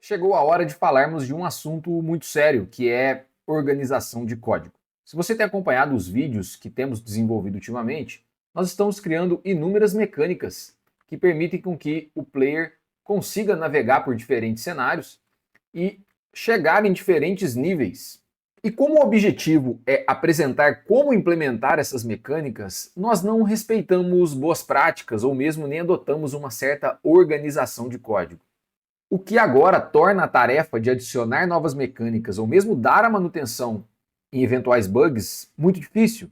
chegou a hora de falarmos de um assunto muito sério, que é organização de código. Se você tem acompanhado os vídeos que temos desenvolvido ultimamente, nós estamos criando inúmeras mecânicas que permitem com que o player consiga navegar por diferentes cenários e chegar em diferentes níveis. E como o objetivo é apresentar como implementar essas mecânicas, nós não respeitamos boas práticas ou mesmo nem adotamos uma certa organização de código. O que agora torna a tarefa de adicionar novas mecânicas ou mesmo dar a manutenção em eventuais bugs muito difícil,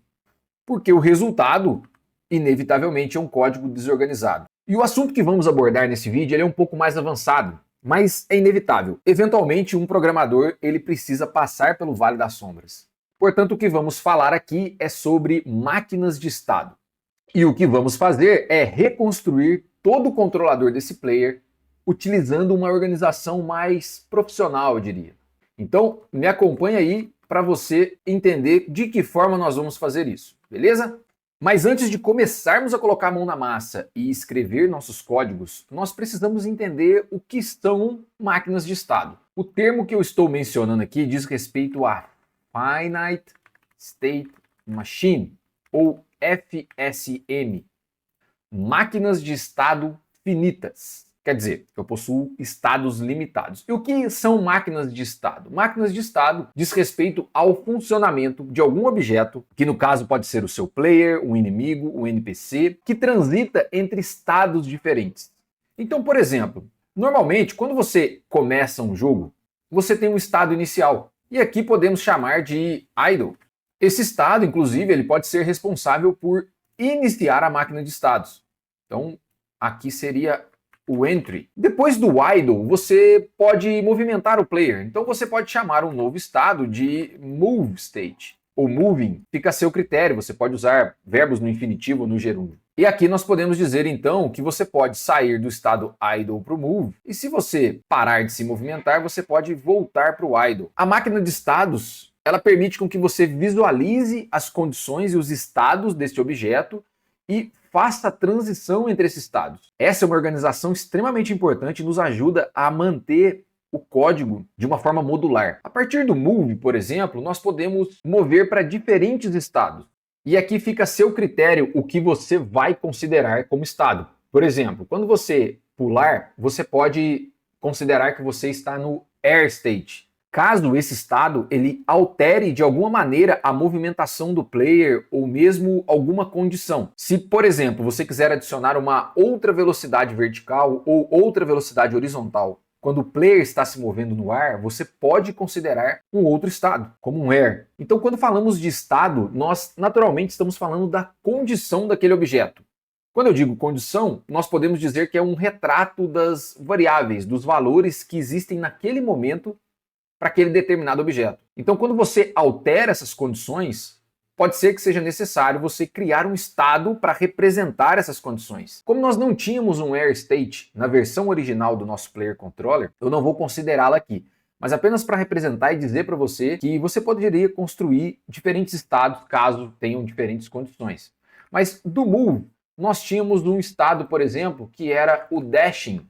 porque o resultado, inevitavelmente, é um código desorganizado. E o assunto que vamos abordar nesse vídeo ele é um pouco mais avançado, mas é inevitável. Eventualmente, um programador ele precisa passar pelo Vale das Sombras. Portanto, o que vamos falar aqui é sobre máquinas de estado. E o que vamos fazer é reconstruir todo o controlador desse player utilizando uma organização mais profissional, eu diria. Então, me acompanha aí para você entender de que forma nós vamos fazer isso, beleza? Mas antes de começarmos a colocar a mão na massa e escrever nossos códigos, nós precisamos entender o que são máquinas de estado. O termo que eu estou mencionando aqui diz respeito a Finite State Machine, ou FSM, máquinas de estado finitas. Quer dizer, eu possuo estados limitados. E o que são máquinas de estado? Máquinas de estado diz respeito ao funcionamento de algum objeto, que no caso pode ser o seu player, um inimigo, um NPC, que transita entre estados diferentes. Então, por exemplo, normalmente quando você começa um jogo, você tem um estado inicial. E aqui podemos chamar de idle. Esse estado, inclusive, ele pode ser responsável por iniciar a máquina de estados. Então, aqui seria o entry. Depois do idle, você pode movimentar o player. Então você pode chamar um novo estado de move state, ou moving. Fica a seu critério, você pode usar verbos no infinitivo ou no gerúndio. E aqui nós podemos dizer então que você pode sair do estado idle para o move, e se você parar de se movimentar, você pode voltar para o idle. A máquina de estados, ela permite com que você visualize as condições e os estados deste objeto e faça a transição entre esses estados. Essa é uma organização extremamente importante e nos ajuda a manter o código de uma forma modular. A partir do move, por exemplo, nós podemos mover para diferentes estados. E aqui fica a seu critério o que você vai considerar como estado. Por exemplo, quando você pular, você pode considerar que você está no air state. Caso esse estado ele altere de alguma maneira a movimentação do player ou mesmo alguma condição. Se, por exemplo, você quiser adicionar uma outra velocidade vertical ou outra velocidade horizontal, quando o player está se movendo no ar, você pode considerar um outro estado, como um air. Então, quando falamos de estado, nós naturalmente estamos falando da condição daquele objeto. Quando eu digo condição, nós podemos dizer que é um retrato das variáveis, dos valores que existem naquele momento para aquele determinado objeto. Então, quando você altera essas condições, pode ser que seja necessário você criar um estado para representar essas condições. Como nós não tínhamos um air state na versão original do nosso player controller, eu não vou considerá-la aqui, mas apenas para representar e dizer para você que você poderia construir diferentes estados caso tenham diferentes condições. Mas do move, nós tínhamos um estado, por exemplo, que era o dashing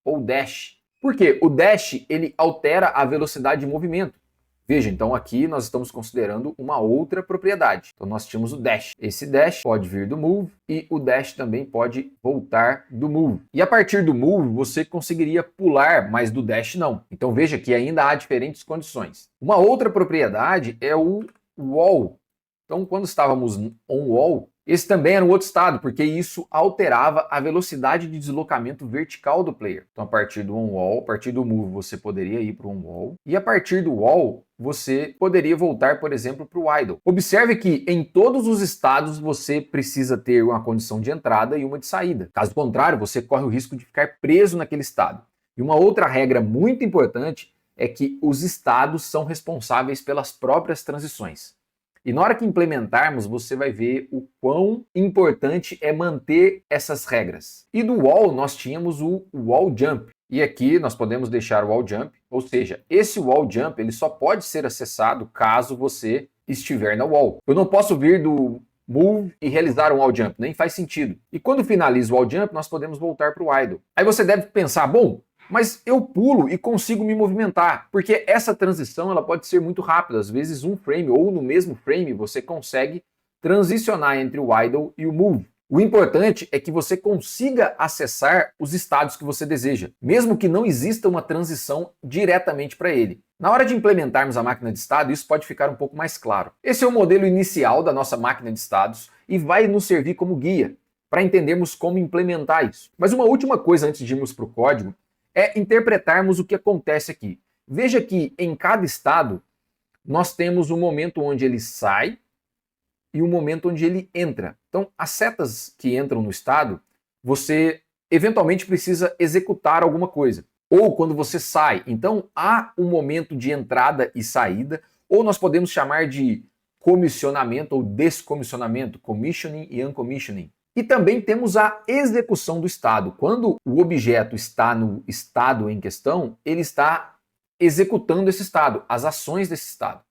ou dash. Por quê? O dash ele altera a velocidade de movimento. Veja, então aqui nós estamos considerando uma outra propriedade. Então nós tínhamos o dash. Esse dash pode vir do move e o dash também pode voltar do move. E a partir do move você conseguiria pular, mas do dash não. Então veja que ainda há diferentes condições. Uma outra propriedade é o wall. Então quando estávamos on wall, esse também era um outro estado, porque isso alterava a velocidade de deslocamento vertical do player. Então, a partir do on-wall, a partir do move, você poderia ir para o on-wall. E a partir do wall, você poderia voltar, por exemplo, para o idle. Observe que em todos os estados você precisa ter uma condição de entrada e uma de saída. Caso contrário, você corre o risco de ficar preso naquele estado. E uma outra regra muito importante é que os estados são responsáveis pelas próprias transições. E na hora que implementarmos, você vai ver o quão importante é manter essas regras. E do wall, nós tínhamos o wall jump. E aqui nós podemos deixar o wall jump, ou seja, esse wall jump ele só pode ser acessado caso você estiver na wall. Eu não posso vir do move e realizar um wall jump, nem faz sentido. E quando finaliza o wall jump, nós podemos voltar para o idle. Aí você deve pensar, bom, mas eu pulo e consigo me movimentar, porque essa transição ela pode ser muito rápida, às vezes um frame ou no mesmo frame você consegue transicionar entre o idle e o move. O importante é que você consiga acessar os estados que você deseja, mesmo que não exista uma transição diretamente para ele. Na hora de implementarmos a máquina de estado, isso pode ficar um pouco mais claro. Esse é o modelo inicial da nossa máquina de estados e vai nos servir como guia para entendermos como implementar isso. Mas uma última coisa antes de irmos para o código é interpretarmos o que acontece aqui. Veja que em cada estado nós temos um momento onde ele sai e o momento onde ele entra. Então, as setas que entram no estado, você eventualmente precisa executar alguma coisa. Ou quando você sai, então há um momento de entrada e saída, ou nós podemos chamar de comissionamento ou descomissionamento, commissioning e uncommissioning. E também temos a execução do estado. Quando o objeto está no estado em questão, ele está executando esse estado, as ações desse estado.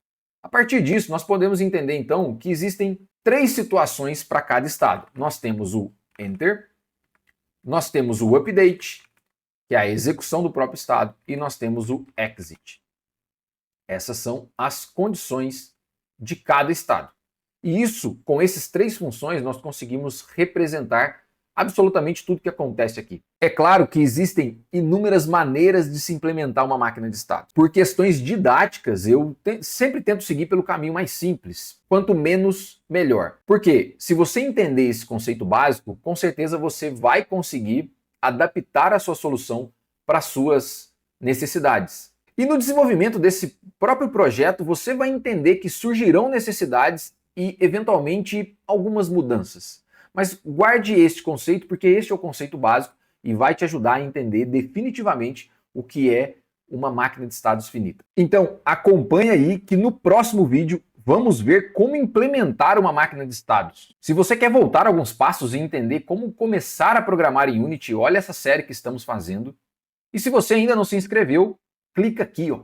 A partir disso, nós podemos entender então que existem 3 situações para cada estado. Nós temos o enter, nós temos o update, que é a execução do próprio estado, e nós temos o exit. Essas são as condições de cada estado. E isso, com essas 3 funções, nós conseguimos representar absolutamente tudo que acontece aqui. É claro que existem inúmeras maneiras de se implementar uma máquina de estado. Por questões didáticas, eu sempre tento seguir pelo caminho mais simples. Quanto menos, melhor. Porque se você entender esse conceito básico, com certeza você vai conseguir adaptar a sua solução para as suas necessidades. E no desenvolvimento desse próprio projeto, você vai entender que surgirão necessidades e, eventualmente, algumas mudanças. Mas guarde este conceito, porque este é o conceito básico e vai te ajudar a entender definitivamente o que é uma máquina de estados finita. Então, acompanha aí que no próximo vídeo vamos ver como implementar uma máquina de estados. Se você quer voltar alguns passos e entender como começar a programar em Unity, olha essa série que estamos fazendo. E se você ainda não se inscreveu, clica aqui, ó,